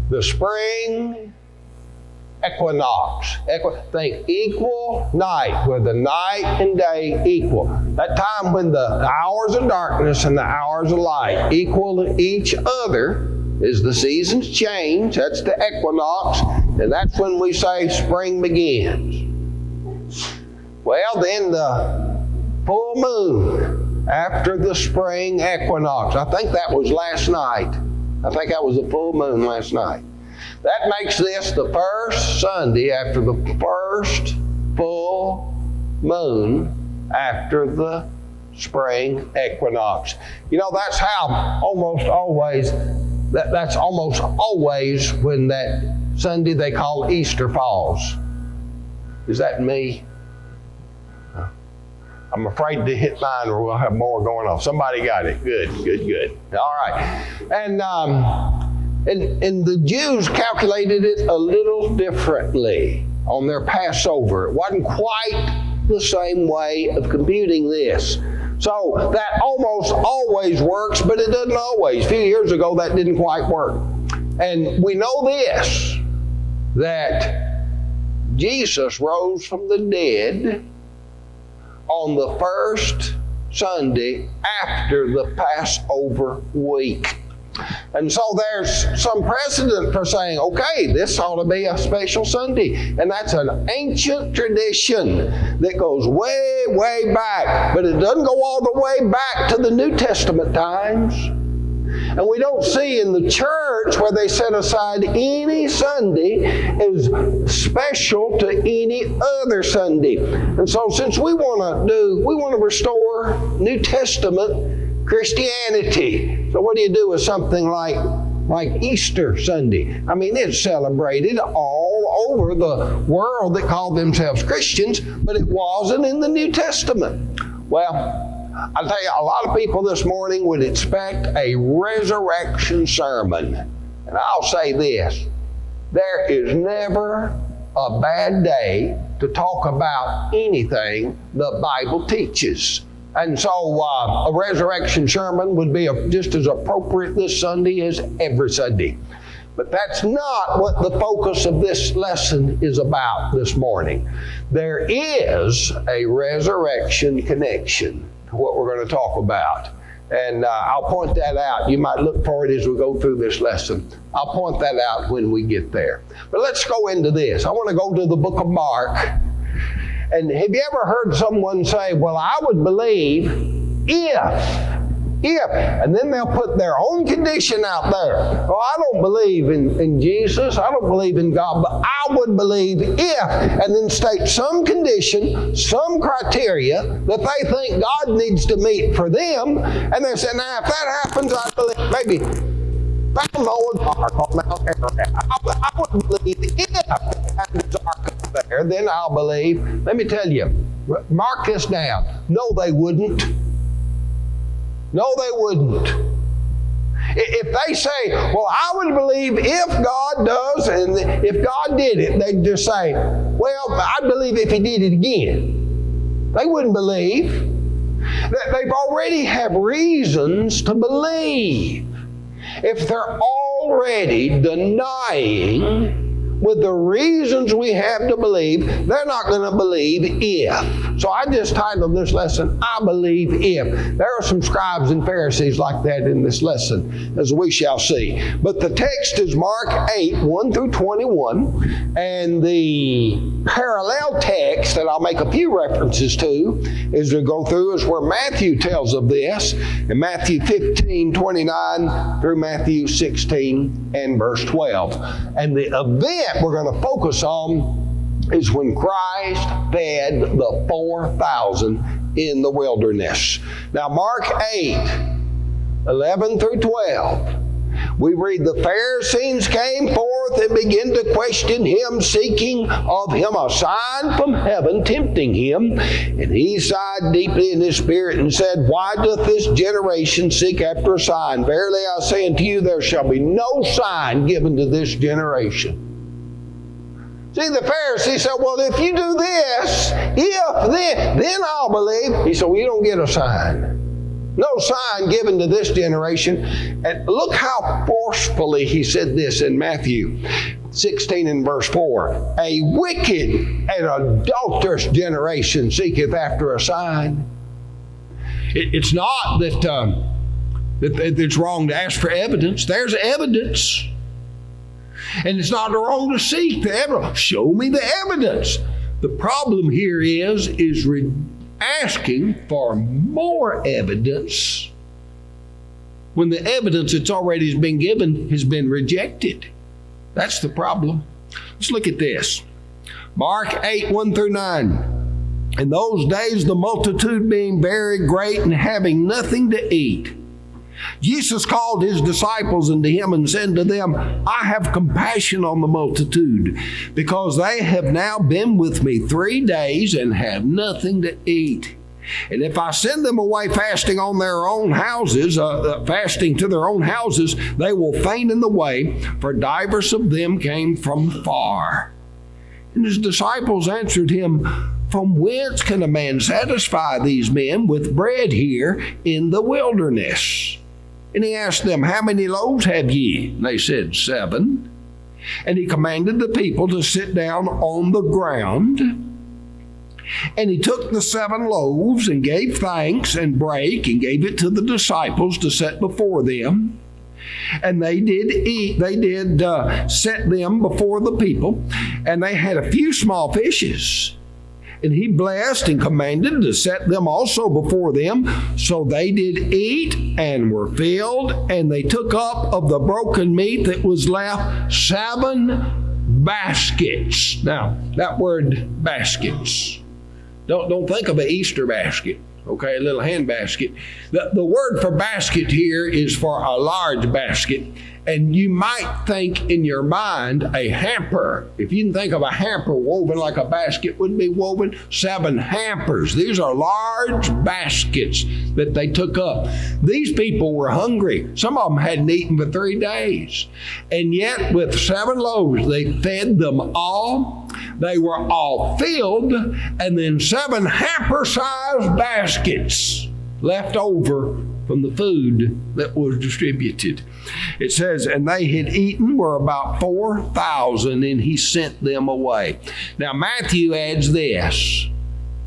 The spring equinox. Think equal night, where the night and day equal. That time when the hours of darkness and the hours of light equal to each other as the seasons change. That's the equinox, and that's when we say spring begins. Well, then the full moon after the spring equinox. I think that was last night. I think that was the full moon last night. That makes this the first Sunday after the first full moon after the spring equinox. You know, that's how almost always, that's almost always when that Sunday they call Easter falls. Is that me? I'm afraid to hit mine or we'll have more going on. Somebody got it. Good. All right. And the Jews calculated it a little differently on their Passover. It wasn't quite the same way of computing this. So that almost always works, but it doesn't always. A few years ago, that didn't quite work. And we know this, that Jesus rose from the dead on the first Sunday after the Passover week. And so there's some precedent for saying, okay, this ought to be a special Sunday. And that's an ancient tradition that goes way, way back. But it doesn't go all the way back to the New Testament times. And we don't see in the church where they set aside any Sunday as special to any other Sunday. And so since we want to restore New Testament Christianity. So what do you do with something like Easter Sunday? I mean, it's celebrated all over the world that call themselves Christians, but it wasn't in the New Testament. Well, I'll tell you, a lot of people this morning would expect a resurrection sermon. And I'll say this, there is never a bad day to talk about anything the Bible teaches. And so a resurrection sermon would be just as appropriate this Sunday as every Sunday. But that's not what the focus of this lesson is about this morning. There is a resurrection connection to what we're going to talk about. And I'll point that out. You might look for it as we go through this lesson. I'll point that out when we get there. But let's go into this. I want to go to the book of Mark. And have you ever heard someone say, well, I would believe if, and then they'll put their own condition out there. Oh, I don't believe in Jesus. I don't believe in God, but I would believe if, and then state some condition, some criteria that they think God needs to meet for them. And they say, now, if that happens, I believe maybe found Noah's Ark on Mount Ararat. I would believe if Noah's Ark up there, then I'll believe. Let me tell you, mark this down. No, they wouldn't. No, they wouldn't. If they say, well, I would believe if God does, and if God did it, they'd just say, well, I believe if He did it again. They wouldn't believe. They've already have reasons to believe. If they're already denying with the reasons we have to believe, they're not going to believe if. So I just titled this lesson, I believe if. There are some scribes and Pharisees like that in this lesson, as we shall see. But the text is Mark 8, 1 through 21. And the parallel text that I'll make a few references to as we go through is where Matthew tells of this. In Matthew 15, 29 through Matthew 16 and verse 12. And the event we're going to focus on is when Christ fed the 4,000 in the wilderness. Now, Mark 8, 11 through 12. We read, the Pharisees came forth and began to question him, seeking of him a sign from heaven, tempting him. And he sighed deeply in his spirit and said, why doth this generation seek after a sign? Verily I say unto you, there shall be no sign given to this generation. See, the Pharisees said, well, if you do this, then I'll believe. He said, well, you don't get a sign. No sign given to this generation. And look how forcefully he said this in Matthew 16 and verse 4. A wicked and adulterous generation seeketh after a sign. It's not that it's wrong to ask for evidence. There's evidence. And it's not wrong to seek the evidence. Show me the evidence. The problem here is asking for more evidence when the evidence that's already been given has been rejected. That's the problem. Let's look at this. Mark 8, 1 through 9. In those days, the multitude being very great and having nothing to eat, Jesus called his disciples unto him and said to them, I have compassion on the multitude, because they have now been with me 3 days and have nothing to eat. And if I send them away fasting on their own houses, fasting to their own houses, they will faint in the way, for divers of them came from far. And his disciples answered him, From whence can a man satisfy these men with bread here in the wilderness? And he asked them, How many loaves have ye? And they said, 7. And he commanded the people to sit down on the ground. And he took the 7 loaves and gave thanks and brake and gave it to the disciples to set before them. And they did eat. They did set them before the people. And they had a few small fishes. And he blessed and commanded to set them also before them. So they did eat and were filled. And they took up of the broken meat that was left 7 baskets. Now, that word baskets. Don't think of an Easter basket, okay, a little hand basket. The word for basket here is for a large basket. And you might think in your mind a hamper. If you can think of a hamper woven like a basket would be woven, 7 hampers. These are large baskets that they took up. These people were hungry. Some of them hadn't eaten for 3 days. And yet with 7 loaves, they fed them all. They were all filled, and then 7 hamper-sized baskets left over from the food that was distributed. It says, and they had eaten were about 4,000, and he sent them away. Now Matthew adds this,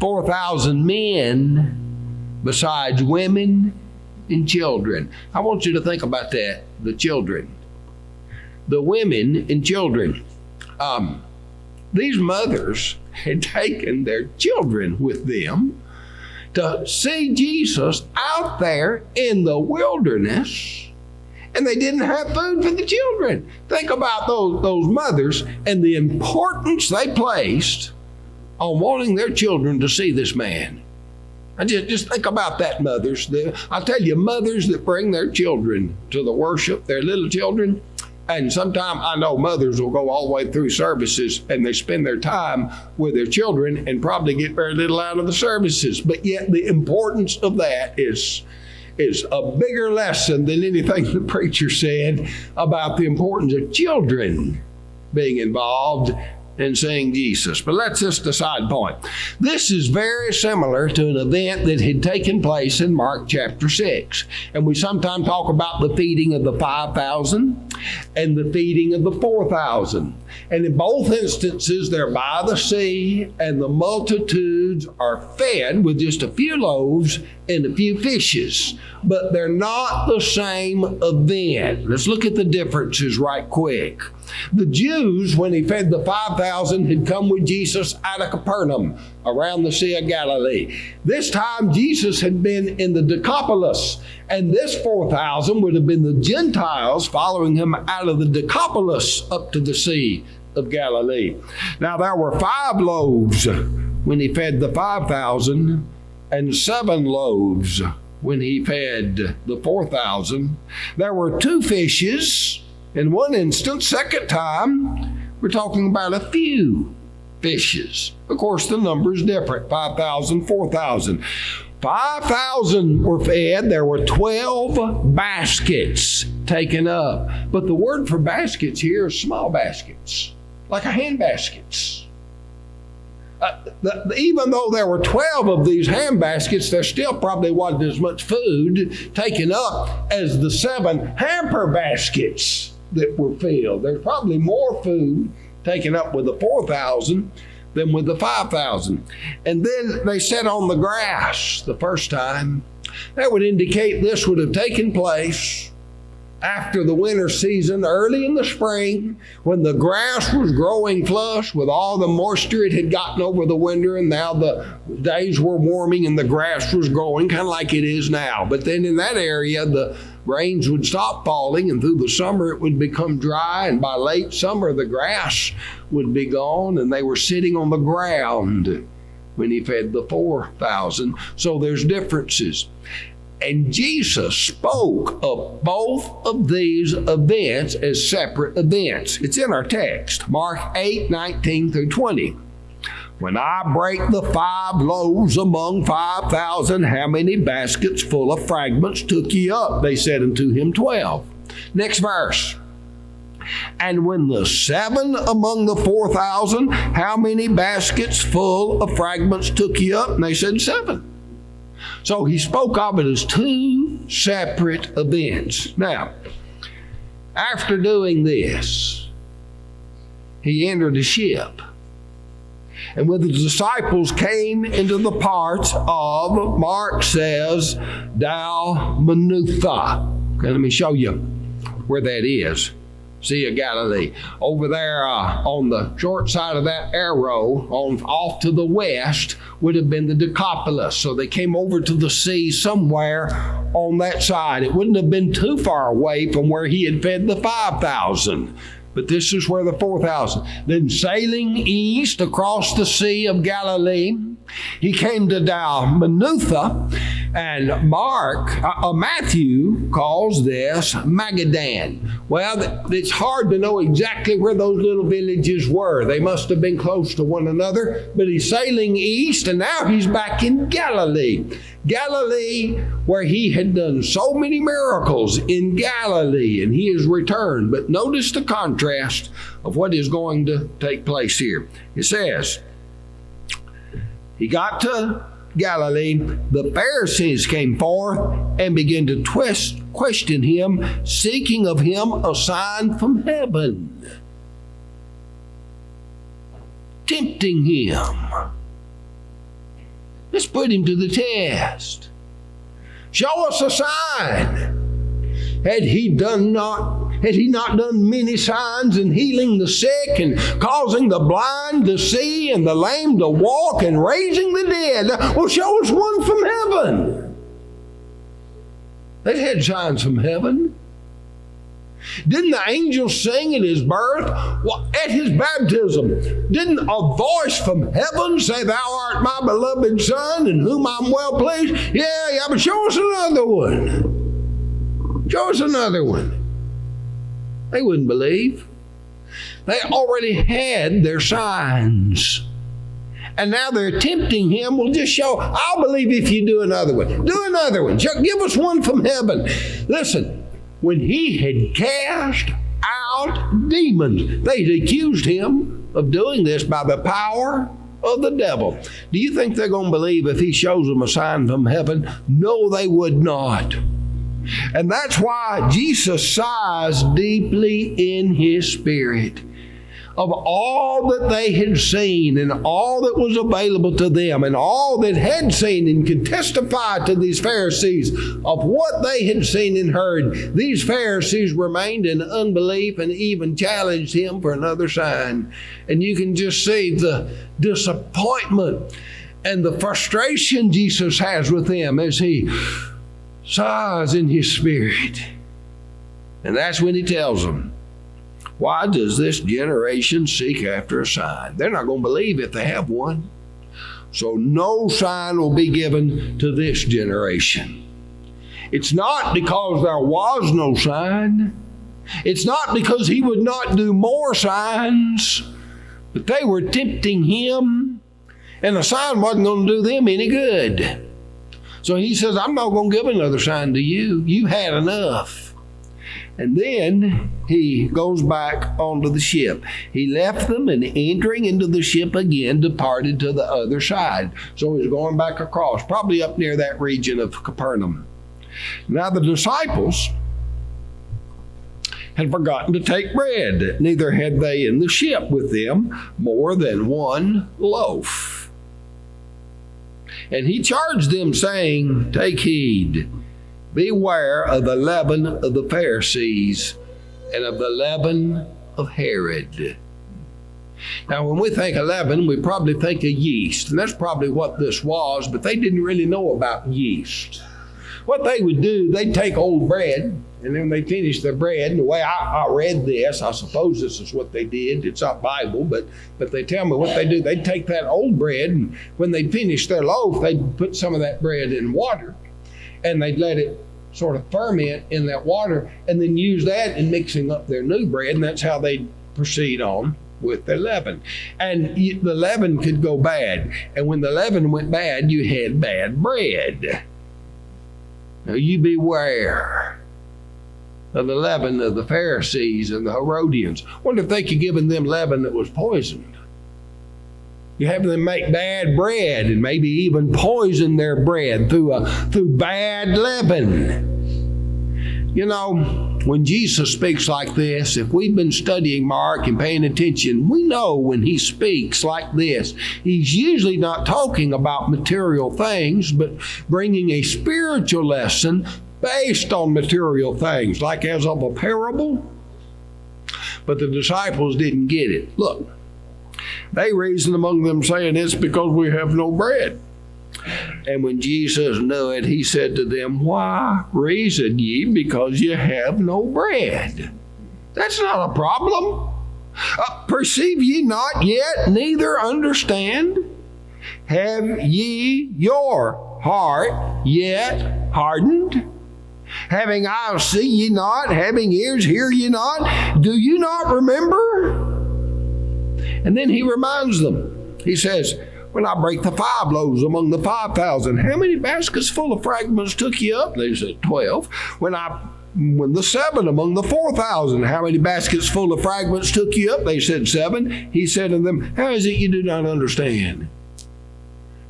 4,000 men besides women and children. I want you to think about that, the children. The women and children. These mothers had taken their children with them to see Jesus out there in the wilderness, and they didn't have food for the children. Think about those mothers and the importance they placed on wanting their children to see this man. I just think about that, mothers. I tell you, mothers that bring their children to the worship, their little children, and sometimes I know mothers will go all the way through services and they spend their time with their children and probably get very little out of the services. But yet the importance of that is a bigger lesson than anything the preacher said about the importance of children being involved in seeing Jesus. But that's just a side point. This is very similar to an event that had taken place in Mark chapter 6. And we sometimes talk about the feeding of the 5,000 and the feeding of the 4,000. And in both instances, they're by the sea, and the multitudes are fed with just a few loaves and a few fishes. But they're not the same event. Let's look at the differences right quick. The Jews, when he fed the 5,000, had come with Jesus out of Capernaum, around the Sea of Galilee. This time, Jesus had been in the Decapolis, and this 4,000 would have been the Gentiles following him out of the Decapolis up to the Sea of Galilee. Now, there were 5 loaves when he fed the 5,000, and 7 loaves when he fed the 4,000. There were 2 fishes. In one instance, second time, we're talking about a few fishes. Of course, the number is different, 5,000, 4,000. 5,000 were fed. There were 12 baskets taken up. But the word for baskets here is small baskets, like a hand baskets. Even though there were 12 of these hand baskets, there still probably wasn't as much food taken up as the 7 hamper baskets that were filled. There's probably more food taken up with the 4,000 than with the 5,000. And then they sat on the grass the first time. That would indicate this would have taken place after the winter season, early in the spring, when the grass was growing flush with all the moisture it had gotten over the winter, and now the days were warming and the grass was growing, kind of like it is now. But then in that area, the rains would stop falling, and through the summer it would become dry, and by late summer the grass would be gone, and they were sitting on the ground when he fed the 4,000. So there's differences. And Jesus spoke of both of these events as separate events. It's in our text, Mark 8:19 through 20. When I break the 5 loaves among 5,000, how many baskets full of fragments took ye up? They said unto him, 12. Next verse. And when the 7 among the 4,000, how many baskets full of fragments took ye up? And they said 7. So he spoke of it as 2 separate events. Now, after doing this, he entered a ship, and with his disciples came into the parts of, Mark says, Dalmanutha. Okay, let me show you where that is. Sea of Galilee. Over there on the short side of that arrow, off to the west, would have been the Decapolis. So they came over to the sea somewhere on that side. It wouldn't have been too far away from where he had fed the 5,000. But this is where the 4,000. Then sailing east across the Sea of Galilee, he came to Dalmanutha, and Matthew calls this Magadan. Well, it's hard to know exactly where those little villages were. They must have been close to one another, but he's sailing east, and now he's back in Galilee. Galilee, where he had done so many miracles in Galilee, and he has returned. But notice the contrast of what is going to take place here. It says, he got to Galilee, the Pharisees came forth and began to question him, seeking of him a sign from heaven, tempting him. Let's put him to the test. Show us a sign. Had he not done many signs in healing the sick and causing the blind to see and the lame to walk and raising the dead? Well, show us one from heaven. They had signs from heaven. Didn't the angels sing at his birth? Well, at his baptism, didn't a voice from heaven say, "Thou art my beloved Son, in whom I'm well pleased"? Yeah, but show us another one. Show us another one. They wouldn't believe. They already had their signs. And now they're tempting him. Well, just show. I'll believe if you do another one. Do another one. Give us one from heaven. Listen, when he had cast out demons, they accused him of doing this by the power of the devil. Do you think they're going to believe if he shows them a sign from heaven? No, they would not. And that's why Jesus sighs deeply in his spirit of all that they had seen and all that was available to them and all that had seen and could testify to these Pharisees of what they had seen and heard. These Pharisees remained in unbelief and even challenged him for another sign. And you can just see the disappointment and the frustration Jesus has with them as he sighs in his spirit. And that's when he tells them, why does this generation seek after a sign? They're not going to believe if they have one. So no sign will be given to this generation. It's not because there was no sign. It's not because he would not do more signs. But they were tempting him, and the sign wasn't going to do them any good. So he says, I'm not going to give another sign to you. You had enough. And then he goes back onto the ship. He left them, and entering into the ship again, departed to the other side. So he's going back across, probably up near that region of Capernaum. Now the disciples had forgotten to take bread. Neither had they in the ship with them more than one loaf. And he charged them, saying, Take heed, beware of the leaven of the Pharisees and of the leaven of Herod. Now, when we think of leaven, we probably think of yeast, and that's probably what this was, but they didn't really know about yeast. What they would do, they'd take old bread, and then they finished their bread. And the way I read this, I suppose this is what they did. It's not Bible, but they tell me what they do. They'd take that old bread, and when they finished their loaf, they'd put some of that bread in water, and they'd let it sort of ferment in that water, and then use that in mixing up their new bread, and that's how they'd proceed on with the leaven. And the leaven could go bad, and when the leaven went bad, you had bad bread. Now you beware of the leaven of the Pharisees and the Herodians. Wonder if they could give them leaven that was poisoned. You have them make bad bread and maybe even poison their bread through bad leaven. You know, when Jesus speaks like this, if we've been studying Mark and paying attention, we know when he speaks like this, he's usually not talking about material things, but bringing a spiritual lesson based on material things, like as of a parable. But the disciples didn't get it. Look, they reasoned among them, saying, It's because we have no bread. And when Jesus knew it, he said to them, Why reason ye because ye have no bread? That's not a problem. Perceive ye not yet, neither understand? Have ye your heart yet hardened? Having eyes see ye not, having ears hear ye not? Do you not remember? And then he reminds them. He says, When I break the 5 loaves among the 5,000, how many baskets full of fragments took ye up? They said, 12. When the 7 among the 4,000, how many baskets full of fragments took ye up? They said 7. He said to them, How is it you do not understand?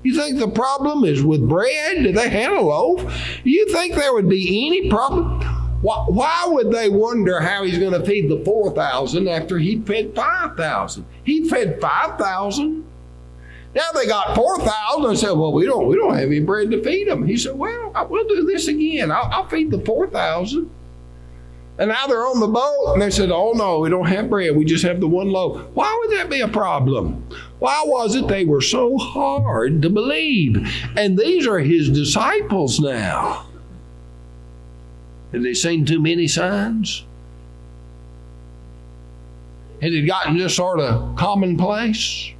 You think the problem is with bread? Did they have a loaf? Do you think there would be any problem? Why would they wonder how he's going to feed the 4,000 after he'd fed 5,000? He'd fed 5,000. Now they got 4,000 and said, Well, we don't have any bread to feed them. He said, Well, we'll do this again. I'll feed the 4,000. And now they're on the boat, and they said, Oh, no, we don't have bread. We just have the one loaf. Why would that be a problem? Why was it they were so hard to believe? And these are his disciples now. Had they seen too many signs? Had it gotten just sort of commonplace?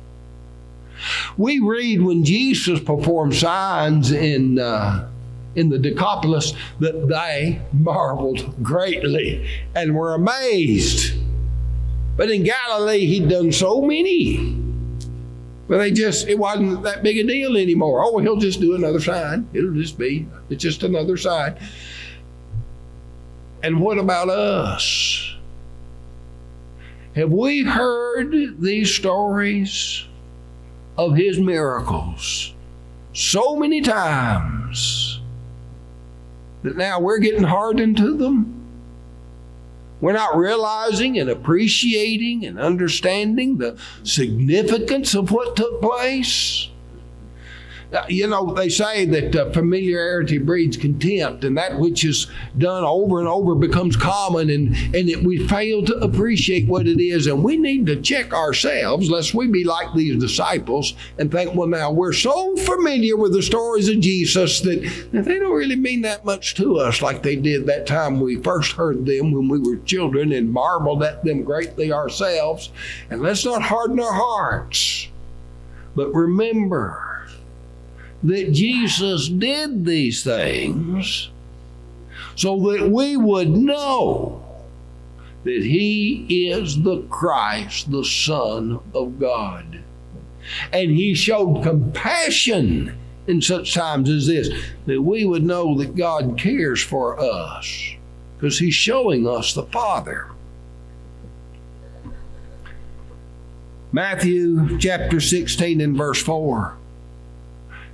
We read when Jesus performed signs in the Decapolis that they marveled greatly and were amazed. But in Galilee, he'd done so many. But it wasn't that big a deal anymore. Oh, well, he'll just do another sign. It's just another sign. And what about us? Have we heard these stories of his miracles so many times that now we're getting hardened to them? We're not realizing and appreciating and understanding the significance of what took place. You know, they say that familiarity breeds contempt, and that which is done over and over becomes common, and we fail to appreciate what it is. And we need to check ourselves, lest we be like these disciples and think, well, now we're so familiar with the stories of Jesus that they don't really mean that much to us like they did that time we first heard them when we were children and marveled at them greatly ourselves. And let's not harden our hearts, but remember that Jesus did these things so that we would know that he is the Christ, the Son of God. And he showed compassion in such times as this, that we would know that God cares for us. because he's showing us the Father. Matthew chapter 16 and verse 4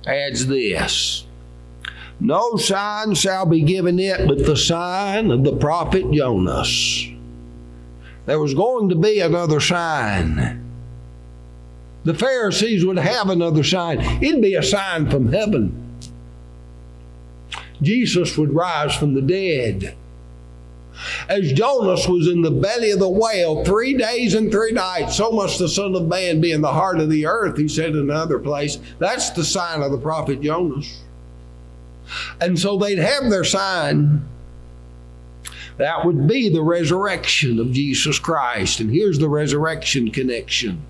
adds this: no sign shall be given it but the sign of the prophet Jonas. There was going to be another sign. The Pharisees would have another sign. It'd be a sign from heaven. Jesus would rise from the dead. As Jonas was in the belly of the whale 3 days and 3 nights, so must the Son of Man be in the heart of the earth, he said in another place. That's the sign of the prophet Jonas. And so they'd have their sign. That would be the resurrection of Jesus Christ. And here's the resurrection connection.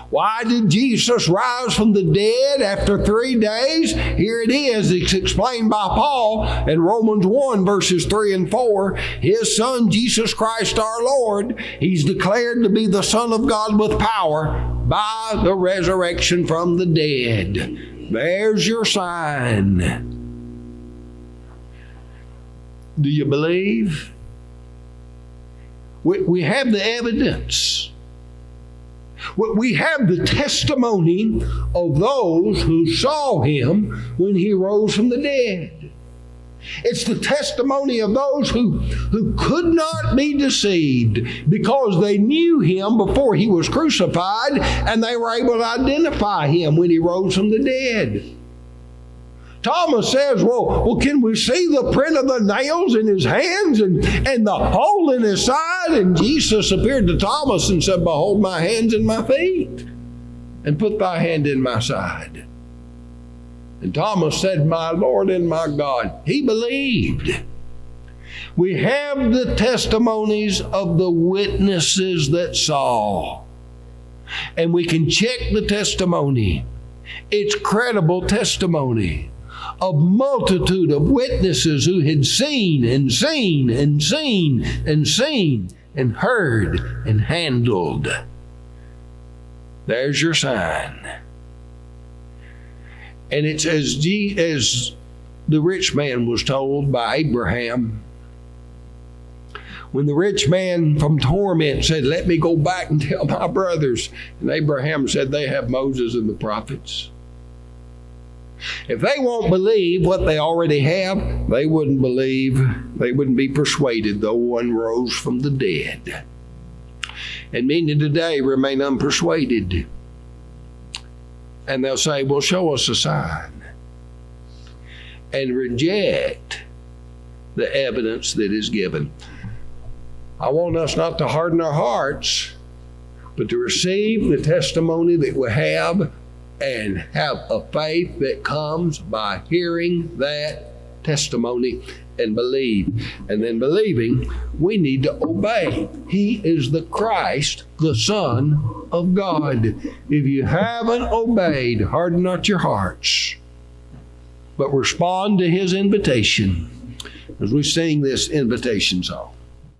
Why did Jesus rise from the dead after 3 days? Here it is. It's explained by Paul in Romans 1 verses 3 and 4. His Son, Jesus Christ our Lord, he's declared to be the Son of God with power by the resurrection from the dead. There's your sign. Do you believe? We have the evidence. We have the testimony of those who saw him when he rose from the dead. It's the testimony of those who could not be deceived because they knew him before he was crucified, and they were able to identify him when he rose from the dead. Thomas says, well, can we see the print of the nails in his hands and the hole in his side? And Jesus appeared to Thomas and said, behold my hands and my feet, and put thy hand in my side. And Thomas said, my Lord and my God. He believed. We have the testimonies of the witnesses that saw. And we can check the testimony. It's credible testimony. A multitude of witnesses who had seen and seen and seen and seen and heard and handled. There's your sign. And it's as the rich man was told by Abraham. When the rich man from torment said, let me go back and tell my brothers. And Abraham said, they have Moses and the prophets. If they won't believe what they already have, they wouldn't believe, they wouldn't be persuaded though one rose from the dead. And many today remain unpersuaded. And they'll say, well, show us a sign. And reject the evidence that is given. I want us not to harden our hearts, but to receive the testimony that we have and have a faith that comes by hearing that testimony and believe. And then believing, we need to obey. He is the Christ, the Son of God. If you haven't obeyed, harden not your hearts, but respond to his invitation as we sing this invitation song.